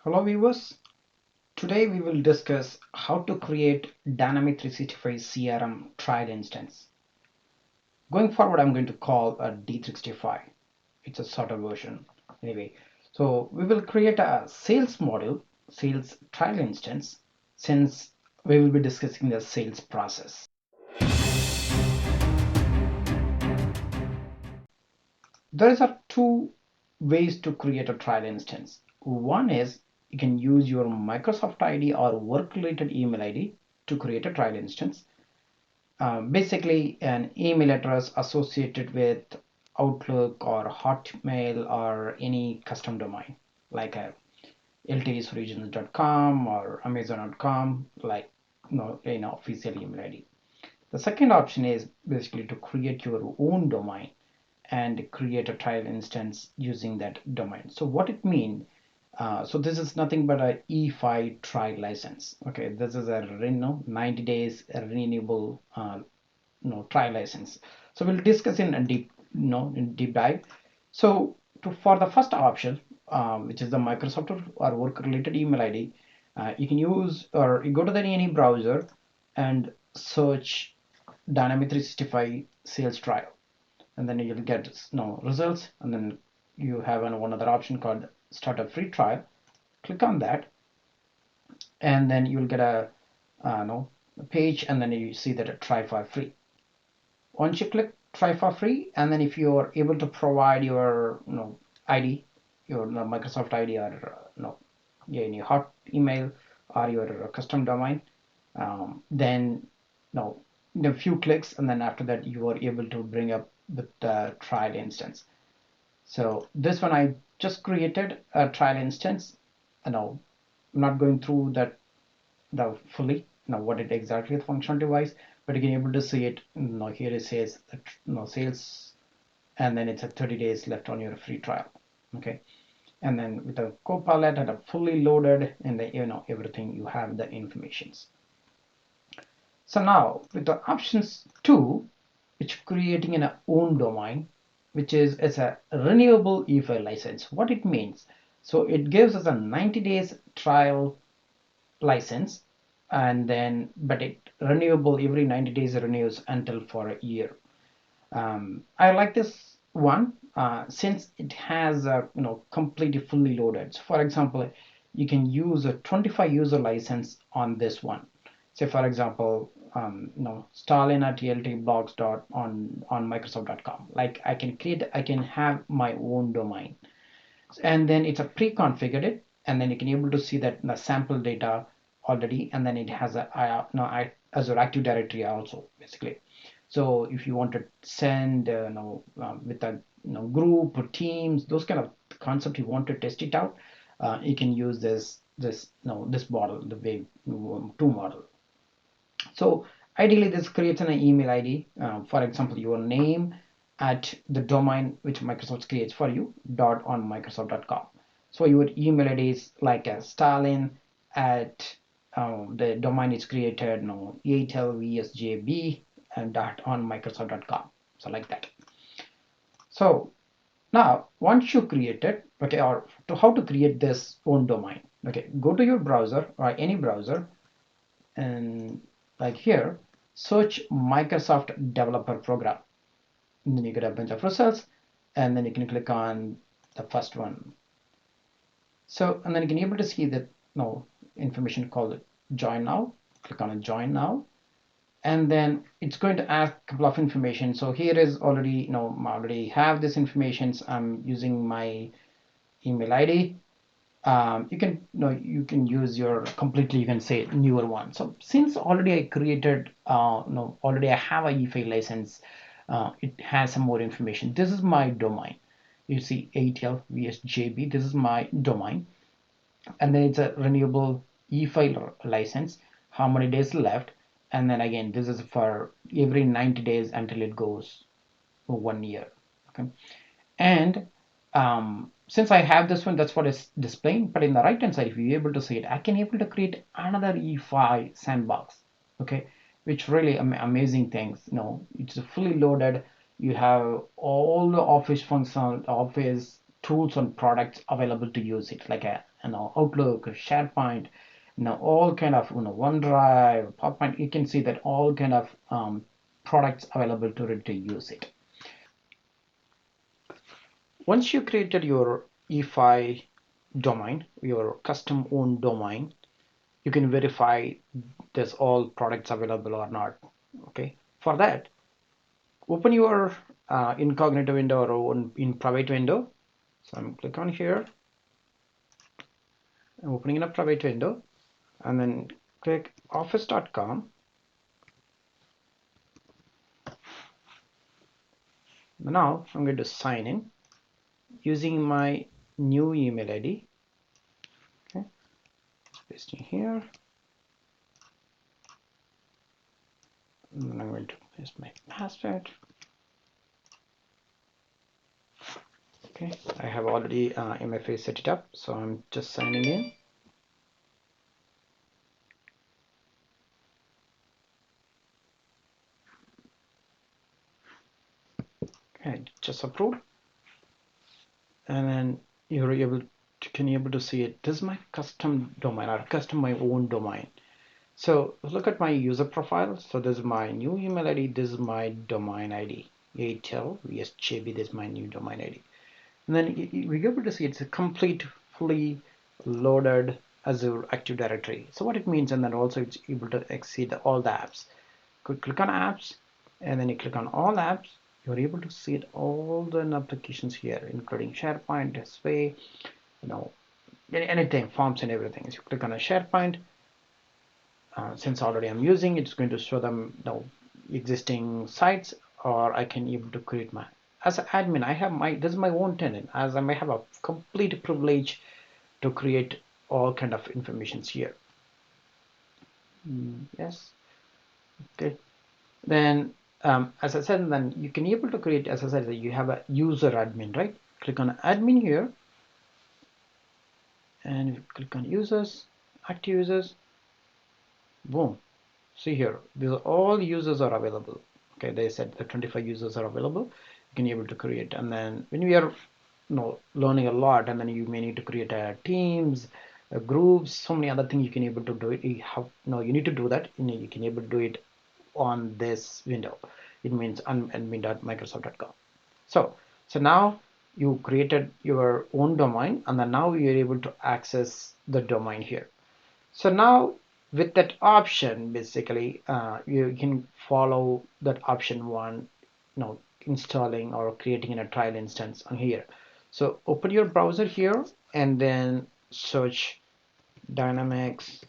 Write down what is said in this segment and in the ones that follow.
Hello viewers, today we will discuss how to create Dynamic 365 CRM trial instance. Going forward, I'm going to call a D365. It's a shorter version. Anyway, so we will create a sales model, sales trial instance, since we will be discussing the sales process. There are two ways to create a trial instance. One is you can use your Microsoft ID or work-related email ID to create a trial instance. Basically, an email address associated with Outlook or Hotmail or any custom domain like a ltsoriginals.com or amazon.com, like official email ID. The second option is basically to create your own domain and create a trial instance using that domain. So what it means, so this is nothing but a E5 trial license. Okay, this is a 90 days renewable trial license. So we'll discuss in a deep dive. So for the first option, which is the Microsoft or work related email ID, you can use, or you go to any browser and search Dynamic 365 sales trial, and then you'll get results, and then you have one other option called start a free trial. Click on that, and then you'll get a page, and then you see that a try for free. Once you click try for free, and then if you are able to provide your ID, your Microsoft ID, or any hot email or your custom domain, then in a few clicks, and then after that you are able to bring up the trial instance. So this one I just created a trial instance. I'm not going through that the fully what it exactly the functionality wise, but you can able to see it. Here it says sales, and then it's a 30 days left on your free trial. Okay, and then with a Copilot and a fully loaded, and the everything, you have the informations. So now with the options 2, which creating an own domain, which is it's a renewable e-file license. What it means, so it gives us a 90 days trial license, and then but it renewable every 90 days, renews until for a year. I like this one since it has a completely fully loaded. So for example, you can use a 25 user license on this one. Say for example, Stalin at ltblogs dot on microsoft.com. Like I can have my own domain, and then it's a pre-configured it, and then you can able to see that the sample data already, and then it has a Azure Active Directory also basically. So if you want to send with a group or teams, those kind of concept, you want to test it out, you can use this model, the wave 2 model. So ideally this creates an email ID, for example your name at the domain which Microsoft creates for you dot on microsoft.com. So your email ID is like a Stalin at the domain is created atlvsjb and dot on microsoft.com. So like that. So now once you create it, okay, or to how to create this own domain, okay, go to your browser or any browser, and like here search Microsoft Developer Program, and then you get a bunch of results, and then you can click on the first one. So and then you can be able to see that information called join now. Click on join now, and then it's going to ask a couple of information. So here is already I already have this information. So I'm using my email ID. You can you can use your completely, you can say newer one. So since already I created already I have a e-file license, it has some more information. This is my domain. You see ATL VSJB, this is my domain, and then it's a renewable e-file license, how many days left, and then again this is for every 90 days until it goes 1 year. Okay, and since I have this one, that's what it's displaying. But in the right hand side, if you're able to see it, I can able to create another E5 sandbox, okay, which really amazing things. It's fully loaded. You have all the office functional office tools and products available to use it, like a Outlook, SharePoint, all kind of OneDrive, PowerPoint. You can see that all kind of products available to use it. Once you created your E5 domain, your custom owned domain, you can verify there's all products available or not. Okay, for that, open your incognito window or in private window. So I'm click on here. I'm opening in a private window, and then click office.com. Now I'm going to sign in using my new email ID. Okay, pasting here. And then I'm going to paste my password. Okay, I have already MFA set it up, so I'm just signing in. Okay, just approved, and then you're able to see it. This is my custom domain or custom my own domain. So look at my user profile. So this is my new email ID. This is my domain ID. ATL VSJB. This is my new domain ID. And then we're able to see it's a complete, fully loaded Azure Active Directory. So what it means, and then also it's able to exceed all the apps. Click on apps, and then you click on all apps. You're able to see it all the applications here, including SharePoint, display, anything, forms and everything. So you click on a SharePoint. Since already I'm using, it's going to show them existing sites, or I can able to create my, as an admin, I have this is my own tenant, as I may have a complete privilege to create all kind of informations here. Yes. Okay. Then as I said, then you can able to create, as I said, you have a user admin, right? Click on admin here, and if you click on users, active users, boom, see here, these are all users are available. Okay, they said the 25 users are available. You can be able to create, and then when we are learning a lot, and then you may need to create teams, groups, so many other things you can able to do it. You need to do that. You can able to do it on this window. It means admin.microsoft.com. So now you created your own domain, and then now you're able to access the domain here. So now with that option, basically, you can follow that option one, installing or creating a trial instance on here. So open your browser here and then search Dynamics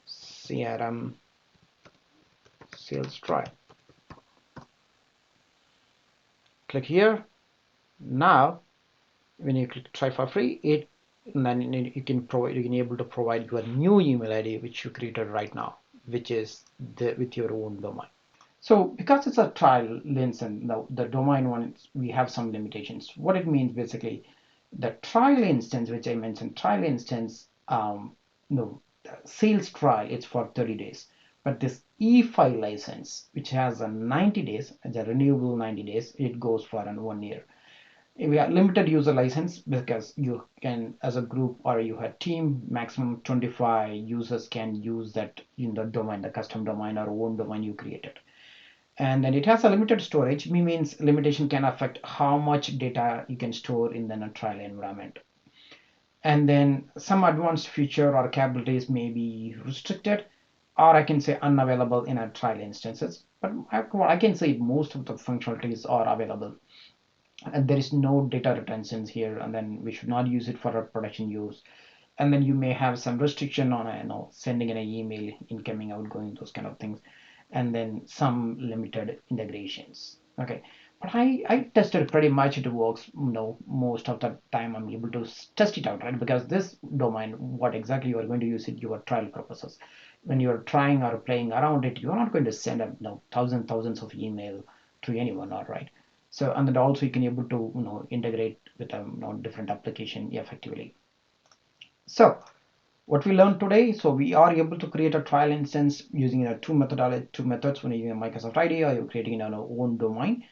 CRM sales trial. Click here. Now, when you click try for free, and then you can able to provide your new email ID which you created right now, which is with your own domain. So because it's a trial instance, the domain one, we have some limitations. What it means basically, the trial instance, which I mentioned, trial instance, no, sales trial, it's for 30 days. But this E5 license, which has a 90 days, it's a renewable 90 days, it goes for 1 year. We are limited user license because you can, as a group or you have team, maximum 25 users can use that in the domain, the custom domain or own domain you created. And then it has a limited storage, means limitation can affect how much data you can store in the trial environment. And then some advanced feature or capabilities may be restricted, or I can say unavailable in a trial instances. But I can say most of the functionalities are available, and there is no data retentions here, and then we should not use it for our production use. And then you may have some restriction on sending an email, incoming, outgoing, those kind of things, and then some limited integrations. Okay, but I tested pretty much, it works. Most of the time I'm able to test it out, right? Because this domain, what exactly you are going to use it, your trial purposes. When you're trying or playing around it, you're not going to send thousands of email to anyone, all right? So, and then also you can able to integrate with different application effectively. So what we learned today, so we are able to create a trial instance using two methods, when using a Microsoft ID or you're creating in our own domain.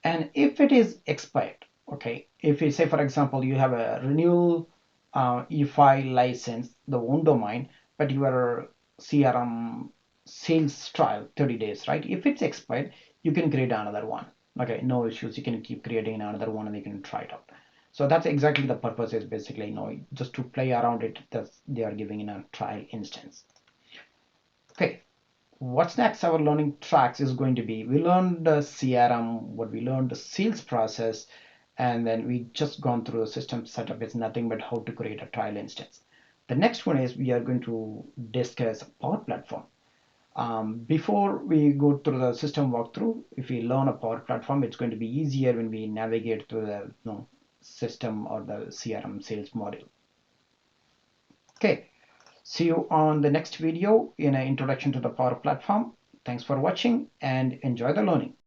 And if it is expired, okay, if you say for example you have a renewal if I license the own domain, but your CRM sales trial 30 days, right? If it's expired, you can create another one. Okay, no issues. You can keep creating another one and you can try it out. So that's exactly the purpose is basically, just to play around it. That they are giving in a trial instance. Okay, what's next? Our learning tracks is going to be, we learned the CRM, what we learned the sales process, and then we just gone through the system setup. It's nothing but how to create a trial instance. The next one is we are going to discuss Power Platform. Before we go through the system walkthrough, if we learn a Power Platform, it's going to be easier when we navigate through the system or the CRM sales module. Okay, see you on the next video in an introduction to the Power Platform. Thanks for watching and enjoy the learning.